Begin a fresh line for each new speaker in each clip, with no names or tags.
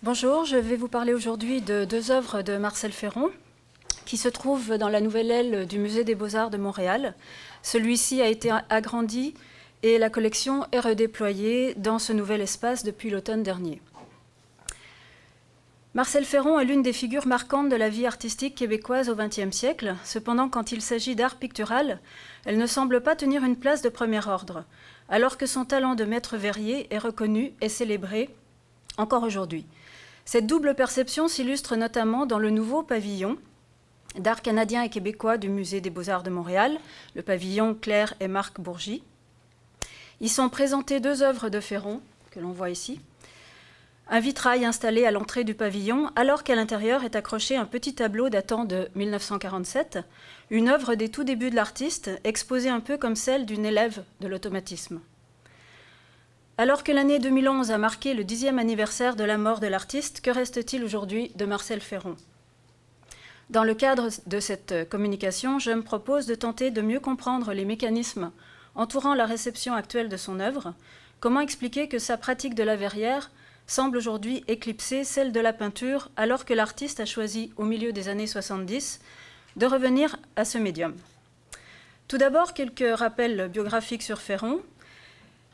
Bonjour, je vais vous parler aujourd'hui de deux œuvres de Marcel Ferron qui se trouvent dans la nouvelle aile du Musée des Beaux-Arts de Montréal. Celui-ci a été agrandi et la collection est redéployée dans ce nouvel espace depuis l'automne dernier. Marcel Ferron est l'une des figures marquantes de la vie artistique québécoise au XXe siècle. Cependant, quand il s'agit d'art pictural, elle ne semble pas tenir une place de premier ordre, alors que son talent de maître verrier est reconnu et célébré encore aujourd'hui. Cette double perception s'illustre notamment dans le nouveau pavillon d'art canadien et québécois du Musée des Beaux-Arts de Montréal, le pavillon Claire et Marc Bourgy. Y sont présentées deux œuvres de Ferron, que l'on voit ici. Un vitrail installé à l'entrée du pavillon, alors qu'à l'intérieur est accroché un petit tableau datant de 1947, une œuvre des tout débuts de l'artiste, exposée un peu comme celle d'une élève de l'automatisme. Alors que l'année 2011 a marqué le 10e anniversaire de la mort de l'artiste, que reste-t-il aujourd'hui de Marcel Ferron ? Dans le cadre de cette communication, je me propose de tenter de mieux comprendre les mécanismes entourant la réception actuelle de son œuvre, comment expliquer que sa pratique de la verrière semble aujourd'hui éclipser celle de la peinture, alors que l'artiste a choisi, au milieu des années 70, de revenir à ce médium. Tout d'abord, quelques rappels biographiques sur Ferron.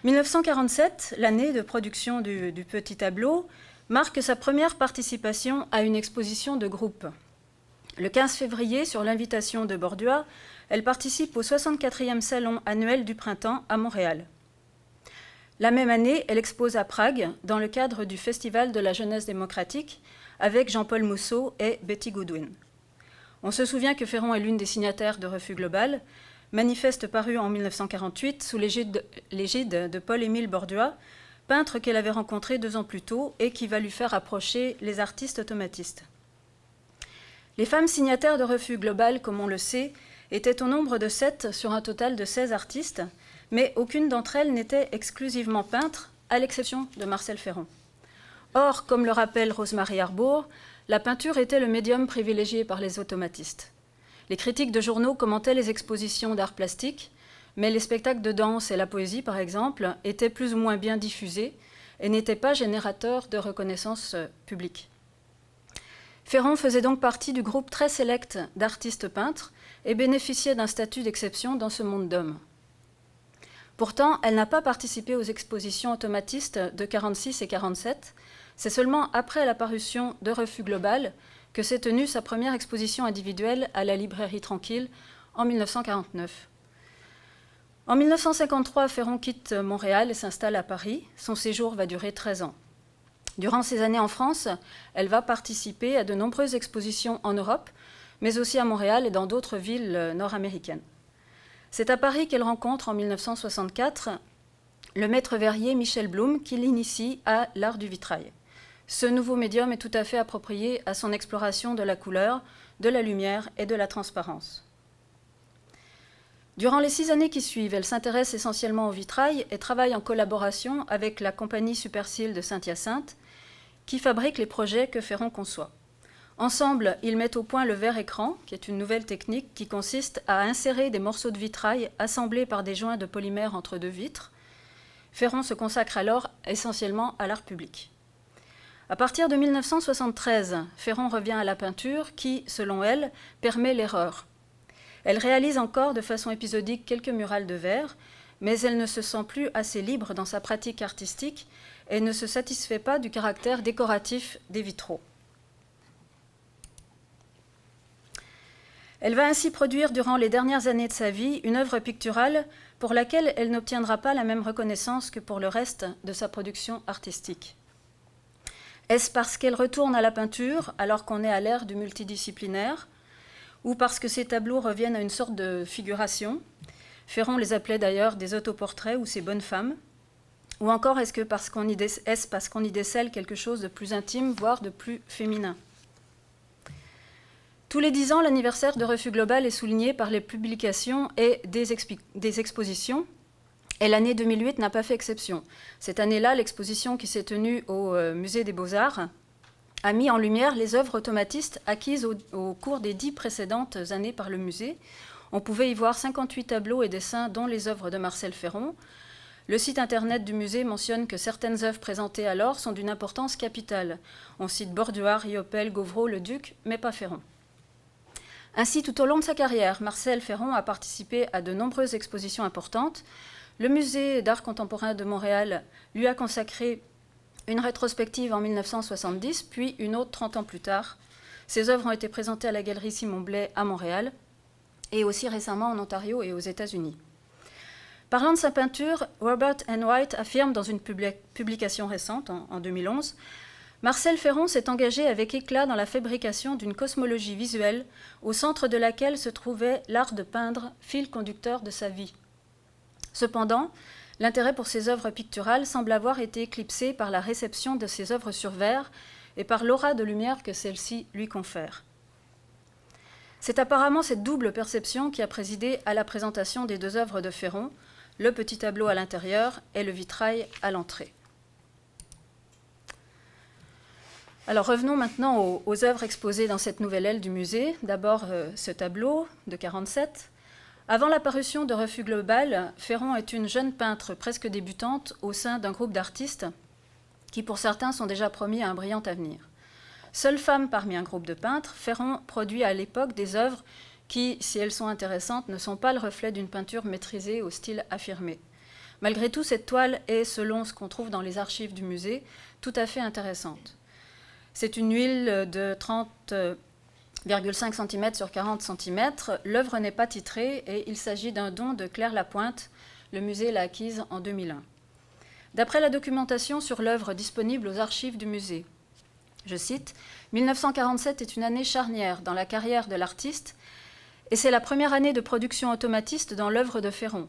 1947, l'année de production du petit tableau, marque sa première participation à une exposition de groupe. Le 15 février, sur l'invitation de Bordua, elle participe au 64e salon annuel du printemps à Montréal. La même année, elle expose à Prague, dans le cadre du Festival de la jeunesse démocratique, avec Jean-Paul Mousseau et Betty Goodwin. On se souvient que Ferron est l'une des signataires de Refus Global, manifeste paru en 1948 sous l'égide de Paul-Émile Bordua, peintre qu'elle avait rencontré 2 ans plus tôt et qui va lui faire approcher les artistes automatistes. Les femmes signataires de Refus Global, comme on le sait, étaient au nombre de 7 sur un total de 16 artistes, mais aucune d'entre elles n'était exclusivement peintre, à l'exception de Marcel Ferron. Or, comme le rappelle Rosemary Arbour, la peinture était le médium privilégié par les automatistes. Les critiques de journaux commentaient les expositions d'art plastique, mais les spectacles de danse et la poésie, par exemple, étaient plus ou moins bien diffusés et n'étaient pas générateurs de reconnaissance publique. Ferron faisait donc partie du groupe très sélect d'artistes peintres et bénéficiait d'un statut d'exception dans ce monde d'hommes. Pourtant, elle n'a pas participé aux expositions automatistes de 46 et 47. C'est seulement après la parution de Refus Global que s'est tenue sa première exposition individuelle à la librairie Tranquille en 1949. En 1953, Ferron quitte Montréal et s'installe à Paris. Son séjour va durer 13 ans. Durant ces années en France, elle va participer à de nombreuses expositions en Europe, mais aussi à Montréal et dans d'autres villes nord-américaines. C'est à Paris qu'elle rencontre en 1964 le maître verrier Michel Blum qui l'initie à l'art du vitrail. Ce nouveau médium est tout à fait approprié à son exploration de la couleur, de la lumière et de la transparence. Durant les 6 années qui suivent, elle s'intéresse essentiellement au vitrail et travaille en collaboration avec la compagnie Supercil de Saint-Hyacinthe qui fabrique les projets que Ferron conçoit. Ensemble, ils mettent au point le verre écran, qui est une nouvelle technique qui consiste à insérer des morceaux de vitrail assemblés par des joints de polymère entre 2 vitres. Ferron se consacre alors essentiellement à l'art public. À partir de 1973, Ferron revient à la peinture qui, selon elle, permet l'erreur. Elle réalise encore de façon épisodique quelques murales de verre, mais elle ne se sent plus assez libre dans sa pratique artistique et ne se satisfait pas du caractère décoratif des vitraux. Elle va ainsi produire durant les dernières années de sa vie une œuvre picturale pour laquelle elle n'obtiendra pas la même reconnaissance que pour le reste de sa production artistique. Est-ce parce qu'elle retourne à la peinture alors qu'on est à l'ère du multidisciplinaire ou parce que ses tableaux reviennent à une sorte de figuration? Ferron les appelait d'ailleurs des autoportraits ou ses bonnes femmes. Ou encore est-ce parce qu'on y décèle quelque chose de plus intime, voire de plus féminin? Tous les 10 ans, l'anniversaire de Refus Global est souligné par les publications et des expositions, et l'année 2008 n'a pas fait exception. Cette année-là, l'exposition qui s'est tenue au Musée des Beaux-Arts a mis en lumière les œuvres automatistes acquises au cours des 10 précédentes années par le musée. On pouvait y voir 58 tableaux et dessins, dont les œuvres de Marcel Ferron. Le site internet du musée mentionne que certaines œuvres présentées alors sont d'une importance capitale. On cite Borduas, Riopelle, Gauvreau, Le Duc, mais pas Ferron. Ainsi, tout au long de sa carrière, Marcel Ferron a participé à de nombreuses expositions importantes. Le musée d'art contemporain de Montréal lui a consacré une rétrospective en 1970, puis une autre 30 ans plus tard. Ses œuvres ont été présentées à la Galerie Simon Blais à Montréal et aussi récemment en Ontario et aux États-Unis. Parlant de sa peinture, Robert N. White affirme dans une publication récente, en 2011, « Marcel Ferron s'est engagé avec éclat dans la fabrication d'une cosmologie visuelle au centre de laquelle se trouvait l'art de peindre, fil conducteur de sa vie. Cependant, l'intérêt pour ses œuvres picturales semble avoir été éclipsé par la réception de ses œuvres sur verre et par l'aura de lumière que celle-ci lui confère. C'est apparemment cette double perception qui a présidé à la présentation des deux œuvres de Ferron, le petit tableau à l'intérieur et le vitrail à l'entrée. Alors revenons maintenant aux œuvres exposées dans cette nouvelle aile du musée. D'abord ce tableau de 1947. Avant la parution de Refus Global, Ferron est une jeune peintre presque débutante au sein d'un groupe d'artistes qui pour certains sont déjà promis à un brillant avenir. Seule femme parmi un groupe de peintres, Ferron produit à l'époque des œuvres qui, si elles sont intéressantes, ne sont pas le reflet d'une peinture maîtrisée au style affirmé. Malgré tout, cette toile est, selon ce qu'on trouve dans les archives du musée, tout à fait intéressante. C'est une huile de 30,5 cm sur 40 cm. L'œuvre n'est pas titrée et il s'agit d'un don de Claire Lapointe. Le musée l'a acquise en 2001. D'après la documentation sur l'œuvre disponible aux archives du musée, je cite, « 1947 est une année charnière dans la carrière de l'artiste et c'est la première année de production automatiste dans l'œuvre de Ferron,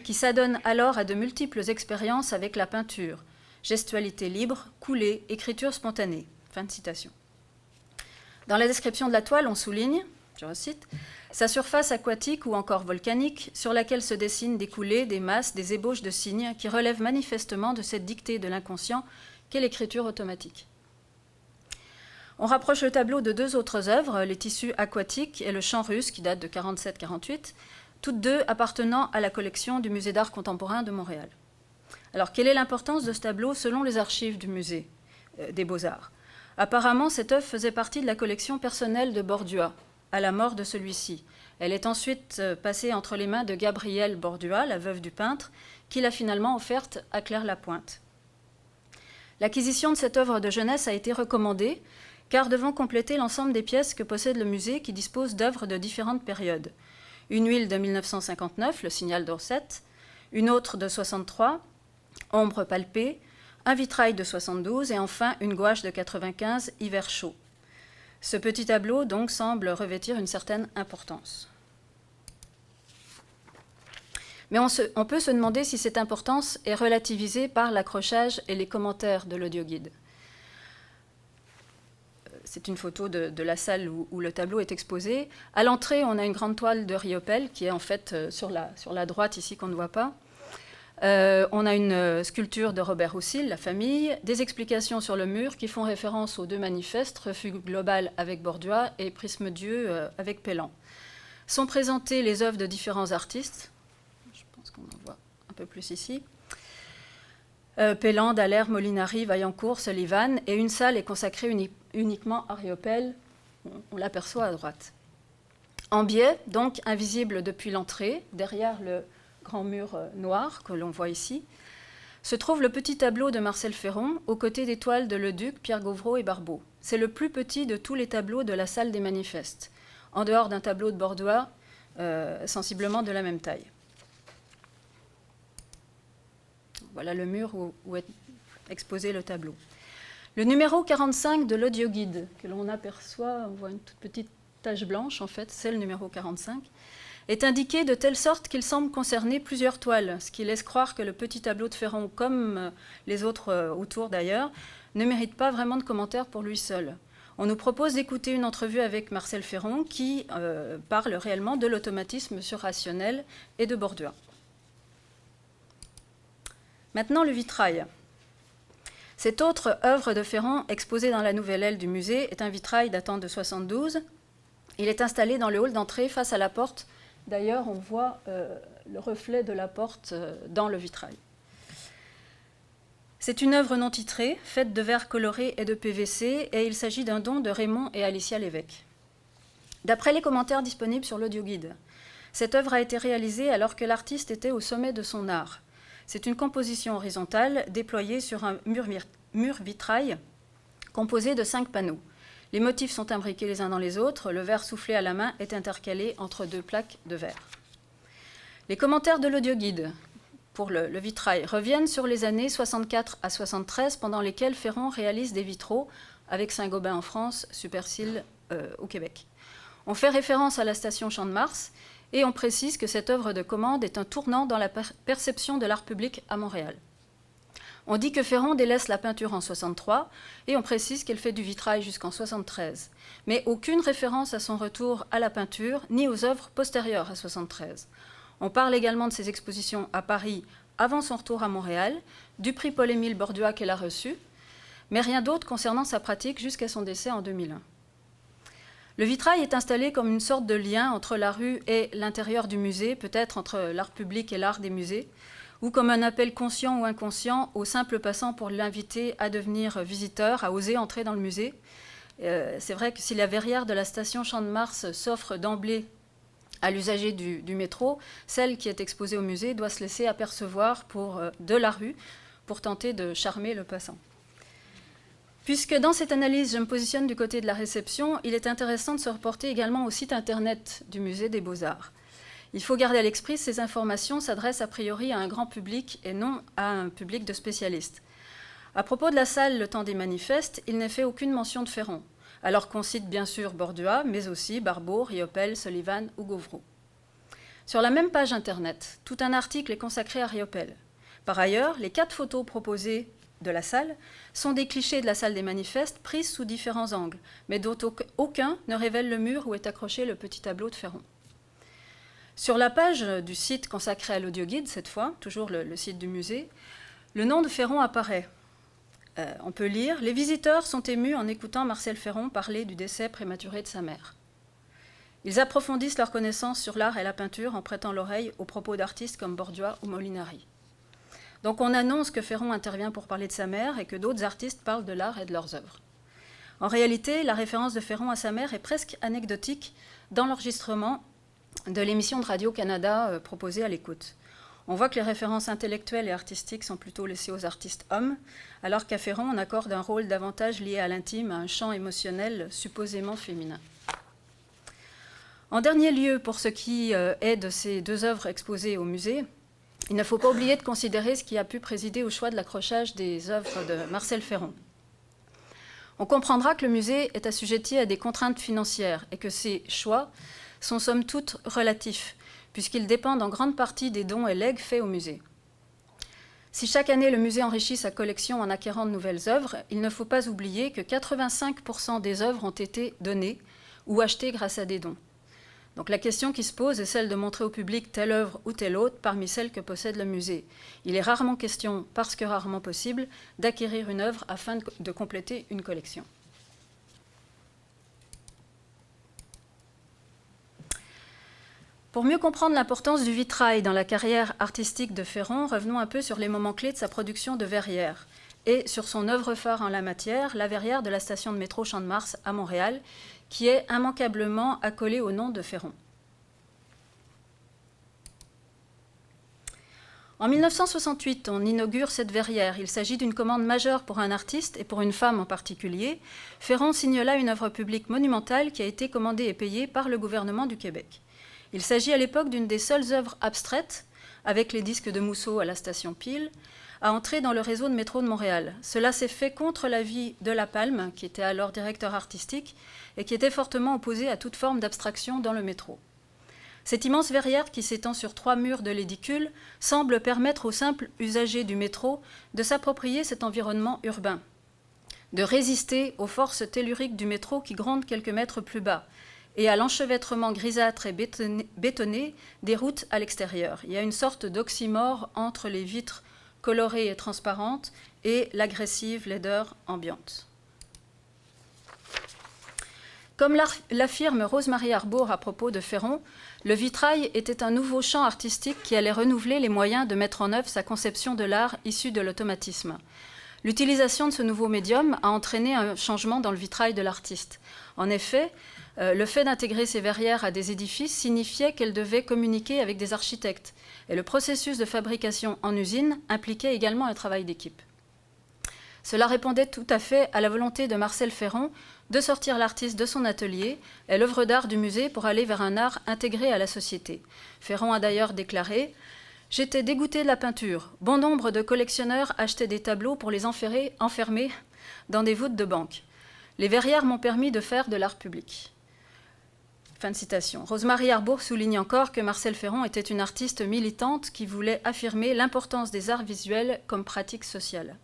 qui s'adonne alors à de multiples expériences avec la peinture, gestualité libre, coulée, écriture spontanée. » Fin de citation. Dans la description de la toile, on souligne, je recite, « sa surface aquatique ou encore volcanique, sur laquelle se dessinent des coulées, des masses, des ébauches de signes qui relèvent manifestement de cette dictée de l'inconscient qu'est l'écriture automatique. » On rapproche le tableau de deux autres œuvres, les tissus aquatiques et le chant russe, qui date de 1947-1948, toutes deux appartenant à la collection du Musée d'art contemporain de Montréal. Alors, quelle est l'importance de ce tableau selon les archives du musée des Beaux-Arts ? Apparemment, cette œuvre faisait partie de la collection personnelle de Borduas, à la mort de celui-ci. Elle est ensuite passée entre les mains de Gabrielle Borduas, la veuve du peintre, qui l'a finalement offerte à Claire Lapointe. L'acquisition de cette œuvre de jeunesse a été recommandée, car devant compléter l'ensemble des pièces que possède le musée qui dispose d'œuvres de différentes périodes. Une huile de 1959, le Signal d'Orset, une autre de 63, Ombre palpée, un vitrail de 72 et enfin une gouache de 95, Hiver chaud. Ce petit tableau donc semble revêtir une certaine importance. Mais on peut se demander si cette importance est relativisée par l'accrochage et les commentaires de l'audioguide. C'est une photo de la salle où le tableau est exposé. À l'entrée, on a une grande toile de Riopelle qui est en fait sur la droite ici qu'on ne voit pas. On a une sculpture de Robert Roussel, La famille, des explications sur le mur qui font référence aux deux manifestes, Refus Global avec Borduas et Prisme Dieu avec Pellan. Sont présentées les œuvres de différents artistes. Je pense qu'on en voit un peu plus ici. Pellan, Dallaire, Molinari, Vaillancourt, Sullivan, et une salle est consacrée uniquement à Riopelle, on l'aperçoit à droite. En biais, donc invisible depuis l'entrée, derrière le grand mur noir que l'on voit ici, se trouve le petit tableau de Marcel Ferron, aux côtés des toiles de Le Duc, Pierre Gauvreau et Barbeau. C'est le plus petit de tous les tableaux de la salle des manifestes, en dehors d'un tableau de Borduas, sensiblement de la même taille. Voilà le mur où est exposé le tableau. Le numéro 45 de l'audioguide, que l'on aperçoit, on voit une toute petite tache blanche, en fait, c'est le numéro 45, est indiqué de telle sorte qu'il semble concerner plusieurs toiles, ce qui laisse croire que le petit tableau de Ferron, comme les autres autour d'ailleurs, ne mérite pas vraiment de commentaires pour lui seul. On nous propose d'écouter une entrevue avec Marcel Ferron qui parle réellement de l'automatisme surrationnel et de Borduas. Maintenant, le vitrail. Cette autre œuvre de Ferron exposée dans la nouvelle aile du musée est un vitrail datant de 1972. Il est installé dans le hall d'entrée face à la porte. D'ailleurs, on voit le reflet de la porte dans le vitrail. C'est une œuvre non titrée, faite de verre coloré et de PVC, et il s'agit d'un don de Raymond et Alicia Lévesque. D'après les commentaires disponibles sur l'audioguide, cette œuvre a été réalisée alors que l'artiste était au sommet de son art. C'est une composition horizontale déployée sur un mur vitrail composé de 5 panneaux. Les motifs sont imbriqués les uns dans les autres, le verre soufflé à la main est intercalé entre 2 plaques de verre. Les commentaires de l'audioguide pour le vitrail reviennent sur les années 64 à 73, pendant lesquelles Ferron réalise des vitraux avec Saint-Gobain en France, Supercil au Québec. On fait référence à la station Champ de Mars et on précise que cette œuvre de commande est un tournant dans la perception de l'art public à Montréal. On dit que Ferron délaisse la peinture en 63 et on précise qu'elle fait du vitrail jusqu'en 73, mais aucune référence à son retour à la peinture ni aux œuvres postérieures à 73. On parle également de ses expositions à Paris avant son retour à Montréal, du prix Paul-Émile Bordua qu'elle a reçu, mais rien d'autre concernant sa pratique jusqu'à son décès en 2001. Le vitrail est installé comme une sorte de lien entre la rue et l'intérieur du musée, peut-être entre l'art public et l'art des musées, ou comme un appel conscient ou inconscient aux simples passants pour l'inviter à devenir visiteur, à oser entrer dans le musée. C'est vrai que si la verrière de la station Champ de Mars s'offre d'emblée à l'usager du métro, celle qui est exposée au musée doit se laisser apercevoir de la rue pour tenter de charmer le passant. Puisque dans cette analyse, je me positionne du côté de la réception, il est intéressant de se reporter également au site internet du Musée des Beaux-Arts. Il faut garder à l'esprit que ces informations s'adressent a priori à un grand public et non à un public de spécialistes. À propos de la salle Le Temps des Manifestes, il n'est fait aucune mention de Ferron, alors qu'on cite bien sûr Bordua, mais aussi Barbeau, Riopelle, Sullivan ou Gauvreau. Sur la même page internet, tout un article est consacré à Riopelle. Par ailleurs, les 4 photos proposées de la salle sont des clichés de la salle des manifestes prises sous différents angles, mais dont aucun ne révèle le mur où est accroché le petit tableau de Ferron. Sur la page du site consacré à l'audioguide, cette fois, toujours le site du musée, le nom de Ferron apparaît. On peut lire « Les visiteurs sont émus en écoutant Marcel Ferron parler du décès prématuré de sa mère. Ils approfondissent leur connaissance sur l'art et la peinture en prêtant l'oreille aux propos d'artistes comme Bordua ou Molinari. » Donc on annonce que Ferron intervient pour parler de sa mère et que d'autres artistes parlent de l'art et de leurs œuvres. En réalité, la référence de Ferron à sa mère est presque anecdotique dans l'enregistrement de l'émission de Radio-Canada proposée à l'écoute. On voit que les références intellectuelles et artistiques sont plutôt laissées aux artistes hommes, alors qu'à Ferron, on accorde un rôle davantage lié à l'intime, à un champ émotionnel supposément féminin. En dernier lieu, pour ce qui est de ces 2 œuvres exposées au musée, il ne faut pas oublier de considérer ce qui a pu présider au choix de l'accrochage des œuvres de Marcel Ferron. On comprendra que le musée est assujetti à des contraintes financières et que ces choix sont somme toute relatifs, puisqu'ils dépendent en grande partie des dons et legs faits au musée. Si chaque année le musée enrichit sa collection en acquérant de nouvelles œuvres, il ne faut pas oublier que 85% des œuvres ont été données ou achetées grâce à des dons. Donc la question qui se pose est celle de montrer au public telle œuvre ou telle autre parmi celles que possède le musée. Il est rarement question, parce que rarement possible, d'acquérir une œuvre afin de compléter une collection. Pour mieux comprendre l'importance du vitrail dans la carrière artistique de Ferron, revenons un peu sur les moments clés de sa production de verrière et sur son œuvre phare en la matière, la verrière de la station de métro Champ de Mars à Montréal, qui est immanquablement accolée au nom de Ferron. En 1968, on inaugure cette verrière. Il s'agit d'une commande majeure pour un artiste et pour une femme en particulier. Ferron signe là une œuvre publique monumentale qui a été commandée et payée par le gouvernement du Québec. Il s'agit à l'époque d'une des seules œuvres abstraites, avec les disques de Mousseau à la station Peel, à entrer dans le réseau de métro de Montréal. Cela s'est fait contre l'avis de La Palme, qui était alors directeur artistique, et qui était fortement opposé à toute forme d'abstraction dans le métro. Cette immense verrière qui s'étend sur 3 murs de l'édicule semble permettre aux simples usagers du métro de s'approprier cet environnement urbain, de résister aux forces telluriques du métro qui grondent quelques mètres plus bas, et à l'enchevêtrement grisâtre et bétonné des routes à l'extérieur. Il y a une sorte d'oxymore entre les vitres colorée et transparente, et l'agressive laideur ambiante. Comme l'affirme Rose-Marie Arbour à propos de Ferron, le vitrail était un nouveau champ artistique qui allait renouveler les moyens de mettre en œuvre sa conception de l'art issue de l'automatisme. L'utilisation de ce nouveau médium a entraîné un changement dans le vitrail de l'artiste. En effet, le fait d'intégrer ces verrières à des édifices signifiait qu'elles devaient communiquer avec des architectes. Et le processus de fabrication en usine impliquait également un travail d'équipe. Cela répondait tout à fait à la volonté de Marcel Ferron de sortir l'artiste de son atelier et l'œuvre d'art du musée pour aller vers un art intégré à la société. Ferron a d'ailleurs déclaré « J'étais dégoûté de la peinture. Bon nombre de collectionneurs achetaient des tableaux pour les enfermer dans des voûtes de banque. Les verrières m'ont permis de faire de l'art public. » Fin de citation. Rosemarie Arbour souligne encore que Marcel Ferron était une artiste militante qui voulait affirmer l'importance des arts visuels comme pratique sociale.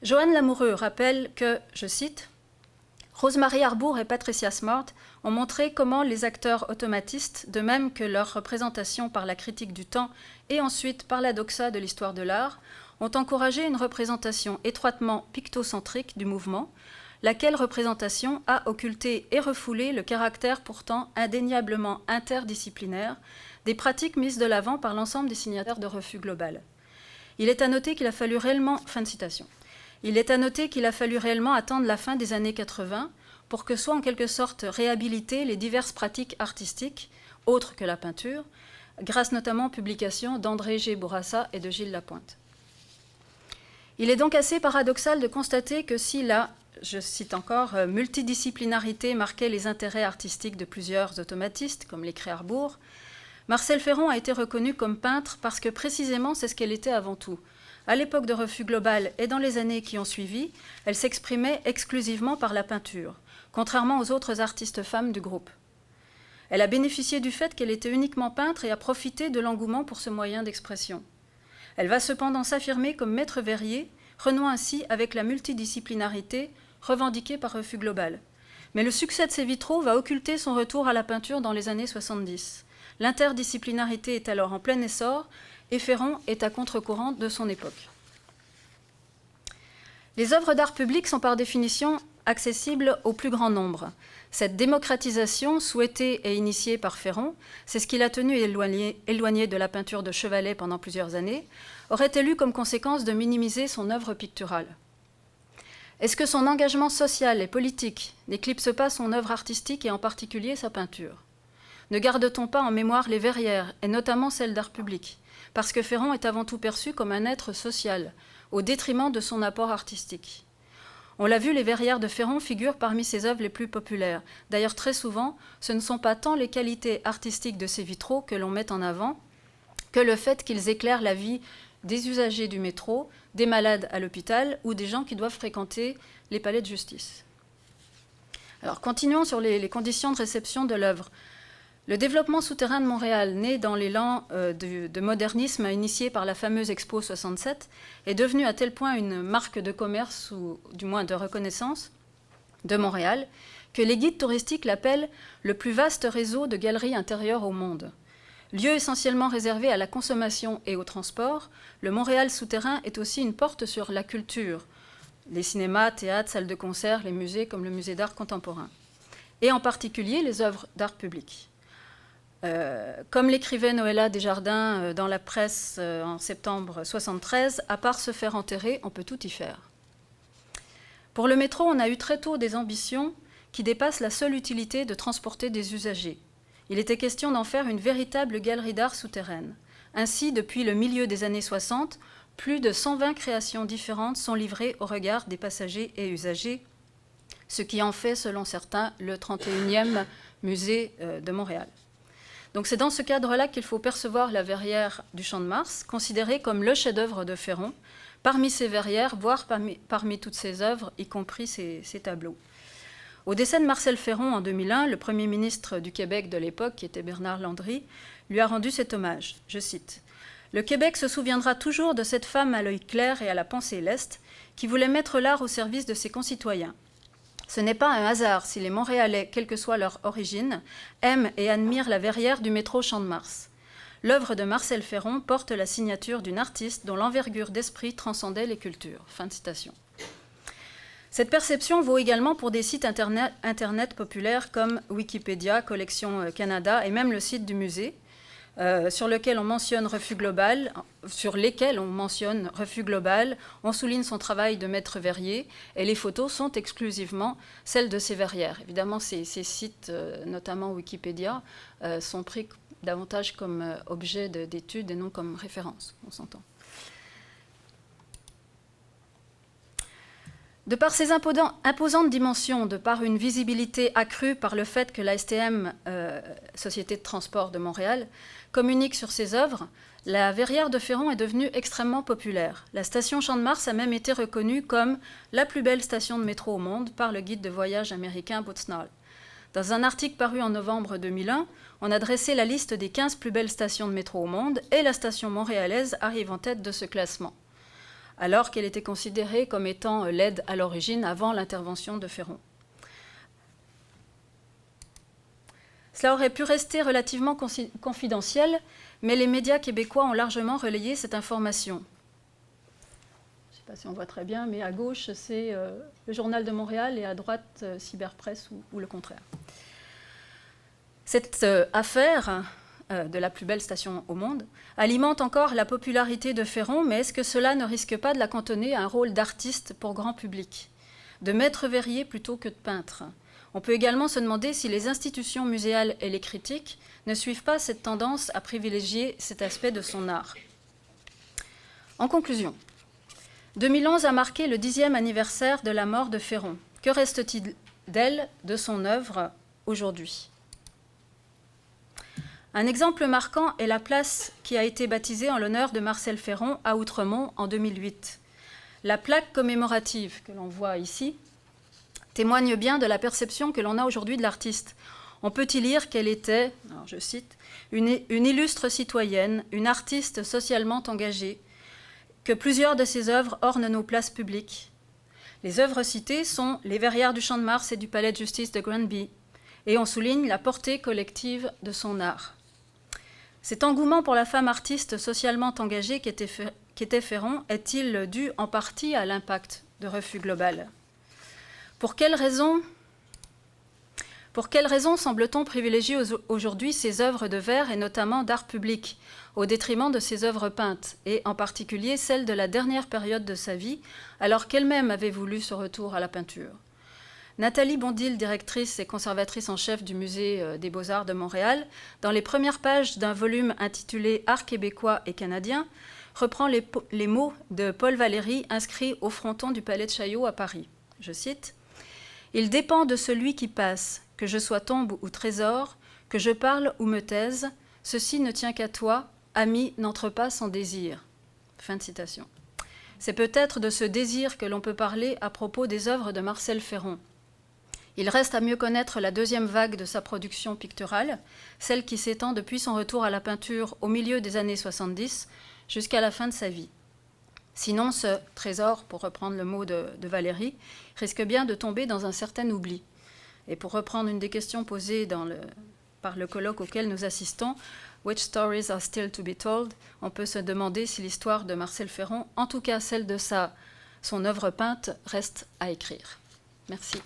Joanne Lamoureux rappelle que, je cite, « Rosemarie Arbour et Patricia Smart ont montré comment les acteurs automatistes, de même que leur représentation par la critique du temps et ensuite par la doxa de l'histoire de l'art, ont encouragé une représentation étroitement pictocentrique du mouvement, laquelle représentation a occulté et refoulé le caractère pourtant indéniablement interdisciplinaire des pratiques mises de l'avant par l'ensemble des signataires de Refus Global. Il est à noter qu'il a fallu réellement... » Fin de citation. Il est à noter qu'il a fallu réellement attendre la fin des années 80 pour que soient en quelque sorte réhabilitées les diverses pratiques artistiques, autres que la peinture, grâce notamment aux publications d'André G. Bourassa et de Gilles Lapointe. Il est donc assez paradoxal de constater que si la, je cite encore, multidisciplinarité marquait les intérêts artistiques de plusieurs automatistes, comme l'écrit Arbour, Marcel Ferron a été reconnu comme peintre parce que précisément c'est ce qu'elle était avant tout. À l'époque de Refus Global et dans les années qui ont suivi, elle s'exprimait exclusivement par la peinture, contrairement aux autres artistes femmes du groupe. Elle a bénéficié du fait qu'elle était uniquement peintre et a profité de l'engouement pour ce moyen d'expression. Elle va cependant s'affirmer comme maître verrier, renouant ainsi avec la multidisciplinarité revendiquée par Refus Global. Mais le succès de ses vitraux va occulter son retour à la peinture dans les années 70. L'interdisciplinarité est alors en plein essor et Ferron est à contre-courant de son époque. Les œuvres d'art public sont par définition accessibles au plus grand nombre. Cette démocratisation, souhaitée et initiée par Ferron, c'est ce qui l'a tenu éloigné de la peinture de chevalet pendant plusieurs années, aurait-elle eu comme conséquence de minimiser son œuvre picturale. Est-ce que son engagement social et politique n'éclipse pas son œuvre artistique et en particulier sa peinture? Ne garde-t-on pas en mémoire les verrières, et notamment celles d'art public, parce que Ferron est avant tout perçu comme un être social, au détriment de son apport artistique. On l'a vu, les verrières de Ferron figurent parmi ses œuvres les plus populaires. D'ailleurs, très souvent, ce ne sont pas tant les qualités artistiques de ces vitraux que l'on met en avant, que le fait qu'ils éclairent la vie des usagers du métro, des malades à l'hôpital ou des gens qui doivent fréquenter les palais de justice. Alors, continuons sur les conditions de réception de l'œuvre. Le développement souterrain de Montréal, né dans l'élan de modernisme initié par la fameuse Expo 67, est devenu à tel point une marque de commerce, ou du moins de reconnaissance, de Montréal, que les guides touristiques l'appellent le plus vaste réseau de galeries intérieures au monde. Lieu essentiellement réservé à la consommation et au transport, le Montréal souterrain est aussi une porte sur la culture, les cinémas, théâtres, salles de concert, les musées comme le musée d'art contemporain, et en particulier les œuvres d'art public. Comme l'écrivait Noëlla Desjardins dans la presse en septembre 1973, à part se faire enterrer, on peut tout y faire. Pour le métro, on a eu très tôt des ambitions qui dépassent la seule utilité de transporter des usagers. Il était question d'en faire une véritable galerie d'art souterraine. Ainsi, depuis le milieu des années 60, plus de 120 créations différentes sont livrées au regard des passagers et usagers, ce qui en fait, selon certains, le 31e musée de Montréal. Donc c'est dans ce cadre-là qu'il faut percevoir la verrière du Champ de Mars, considérée comme le chef-d'œuvre de Ferron, parmi ses verrières, voire parmi toutes ses œuvres, y compris ses tableaux. Au décès de Marcel Ferron en 2001, le Premier ministre du Québec de l'époque, qui était Bernard Landry, lui a rendu cet hommage. Je cite « Le Québec se souviendra toujours de cette femme à l'œil clair et à la pensée leste qui voulait mettre l'art au service de ses concitoyens. Ce n'est pas un hasard si les Montréalais, quelle que soit leur origine, aiment et admirent la verrière du métro Champ de Mars. L'œuvre de Marcel Ferron porte la signature d'une artiste dont l'envergure d'esprit transcendait les cultures. » Fin de citation. Cette perception vaut également pour des sites internet populaires comme Wikipédia, Collection Canada et même le site du musée, sur lesquels on mentionne refus global, on souligne son travail de maître verrier, et les photos sont exclusivement celles de ces verrières. Évidemment, ces sites, notamment Wikipédia, sont pris davantage comme objet d'étude et non comme référence, on s'entend. De par ses imposantes dimensions, de par une visibilité accrue par le fait que la STM, Société de transport de Montréal, communique sur ses œuvres, la verrière de Féron est devenue extrêmement populaire. La station Champ-de-Mars a même été reconnue comme la plus belle station de métro au monde par le guide de voyage américain Bootsnall. Dans un article paru en novembre 2001, on a dressé la liste des 15 plus belles stations de métro au monde et la station montréalaise arrive en tête de ce classement, alors qu'elle était considérée comme étant laide à l'origine avant l'intervention de Féron. Cela aurait pu rester relativement confidentiel, mais les médias québécois ont largement relayé cette information. Je ne sais pas si on voit très bien, mais à gauche, c'est le Journal de Montréal et à droite, Cyberpresse ou le contraire. Cette affaire de la plus belle station au monde, alimente encore la popularité de Féron, mais est-ce que cela ne risque pas de la cantonner à un rôle d'artiste pour grand public, de maître verrier plutôt que de peintre? On peut également se demander si les institutions muséales et les critiques ne suivent pas cette tendance à privilégier cet aspect de son art. En conclusion, 2011 a marqué le 10e anniversaire de la mort de Féron. Que reste-t-il d'elle, de son œuvre, aujourd'hui ? Un exemple marquant est la place qui a été baptisée en l'honneur de Marcel Féron à Outremont en 2008. La plaque commémorative que l'on voit ici témoigne bien de la perception que l'on a aujourd'hui de l'artiste. On peut y lire qu'elle était, alors je cite, une illustre citoyenne, une artiste socialement engagée, que plusieurs de ses œuvres ornent nos places publiques. Les œuvres citées sont les verrières du Champ-de-Mars et du Palais de justice de Granby, et on souligne la portée collective de son art. Cet engouement pour la femme artiste socialement engagée qu'était Féron est-il dû en partie à l'impact de Refus Global ? Pour quelles raisons semble-t-on privilégier aujourd'hui ces œuvres de verre et notamment d'art public, au détriment de ses œuvres peintes, et en particulier celles de la dernière période de sa vie, alors qu'elle-même avait voulu ce retour à la peinture ? Nathalie Bondil, directrice et conservatrice en chef du Musée des Beaux-Arts de Montréal, dans les premières pages d'un volume intitulé « Art québécois et canadien », reprend les mots de Paul Valéry inscrits au fronton du Palais de Chaillot à Paris. Je cite « Il dépend de celui qui passe, que je sois tombe ou trésor, que je parle ou me taise, ceci ne tient qu'à toi, ami, n'entre pas sans désir. » Fin de citation. C'est peut-être de ce désir que l'on peut parler à propos des œuvres de Marcel Féron. Il reste à mieux connaître la deuxième vague de sa production picturale, celle qui s'étend depuis son retour à la peinture au milieu des années 70 jusqu'à la fin de sa vie. Sinon, ce trésor, pour reprendre le mot de Valéry, risque bien de tomber dans un certain oubli. Et pour reprendre une des questions posées par le colloque auquel nous assistons, « Which stories are still to be told ?» on peut se demander si l'histoire de Marcel Féron, en tout cas celle de son œuvre peinte, reste à écrire. Merci.